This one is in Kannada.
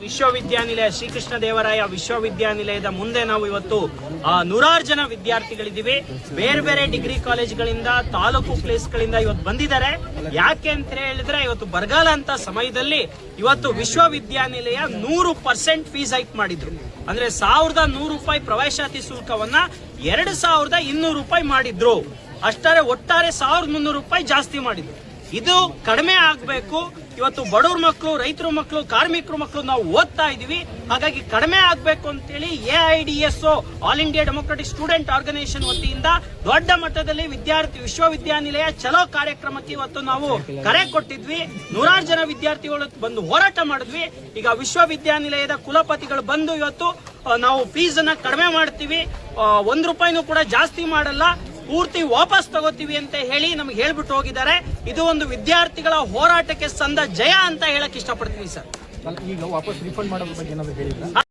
ವಿಶ್ವವಿದ್ಯಾನಿಲಯ ಶ್ರೀಕೃಷ್ಣ ದೇವರಾಯ ವಿಶ್ವವಿದ್ಯಾನಿಲಯದ ಮುಂದೆ ನಾವು ಇವತ್ತು 100 ಜನ ವಿದ್ಯಾರ್ಥಿಗಳಿದ್ದೀವಿ. ಬೇರೆ ಬೇರೆ ಡಿಗ್ರಿ ಕಾಲೇಜ್ಗಳಿಂದ, ತಾಲೂಕು ಪ್ಲೇಸ್ಗಳಿಂದ ಇವತ್ತು ಬಂದಿದ್ದಾರೆ. ಯಾಕೆ ಅಂತ ಹೇಳಿದ್ರೆ ಇವತ್ತು ಬರಗಾಲ ಅಂತ ಸಮಯದಲ್ಲಿ ಇವತ್ತು ವಿಶ್ವವಿದ್ಯಾನಿಲಯ 100% ಫೀಸ್ ಹೈಕ್ ಮಾಡಿದ್ರು. ಅಂದ್ರೆ 1100 ರೂಪಾಯಿ ಪ್ರವೇಶಾತಿ ಶುಲ್ಕವನ್ನ 2200 ರೂಪಾಯಿ ಮಾಡಿದ್ರು. ಅಷ್ಟೇ ಒಟ್ಟಾರೆ 1300 ರೂಪಾಯಿ ಜಾಸ್ತಿ ಮಾಡಿದ್ರು. ಇದು ಕಡಿಮೆ ಆಗ್ಬೇಕು. ಇವತ್ತು ಬಡವ್ರ ಮಕ್ಕಳು, ರೈತರ ಮಕ್ಕಳು, ಕಾರ್ಮಿಕರ ಮಕ್ಕಳು ನಾವು ಓದ್ತಾ ಇದೀವಿ. ಹಾಗಾಗಿ ಕಡಿಮೆ ಆಗ್ಬೇಕು ಅಂತೇಳಿ AIDSO all India democratic student organisation ವತಿಯಿಂದ ದೊಡ್ಡ ಮಟ್ಟದಲ್ಲಿ ವಿಶ್ವವಿದ್ಯಾನಿಲಯ ಚಲೋ ಕಾರ್ಯಕ್ರಮಕ್ಕೆ ಇವತ್ತು ನಾವು ಕರೆ ಕೊಟ್ಟಿದ್ವಿ. 100 ಜನ ವಿದ್ಯಾರ್ಥಿಗಳು ಬಂದು ಹೋರಾಟ ಮಾಡಿದ್ವಿ. ಈಗ ವಿಶ್ವವಿದ್ಯಾನಿಲಯದ ಕುಲಪತಿಗಳು ಬಂದು ಇವತ್ತು ನಾವು ಫೀಸ್ ಅನ್ನ ಕಡಿಮೆ ಮಾಡ್ತೀವಿ, 1 ರೂಪಾಯಿನೂ ಕೂಡ ಜಾಸ್ತಿ ಮಾಡಲ್ಲ, ಪೂರ್ತಿ ವಾಪಸ್ ತಗೋತೀವಿ ಅಂತ ಹೇಳಿ ನಮ್ಗೆ ಹೇಳ್ಬಿಟ್ಟು ಹೋಗಿದ್ದಾರೆ. ಇದು ಒಂದು ವಿದ್ಯಾರ್ಥಿಗಳ ಹೋರಾಟಕ್ಕೆ ಸಂದ ಜಯ ಅಂತ ಹೇಳಕ್ ಇಷ್ಟಪಡ್ತೀನಿ ಸರ್. ಈಗ ವಾಪಸ್ ರಿಫಂಡ್ ಮಾಡೋ ಬಗ್ಗೆ ಏನಾದ್ರು ಹೇಳಿದ್ರಾ?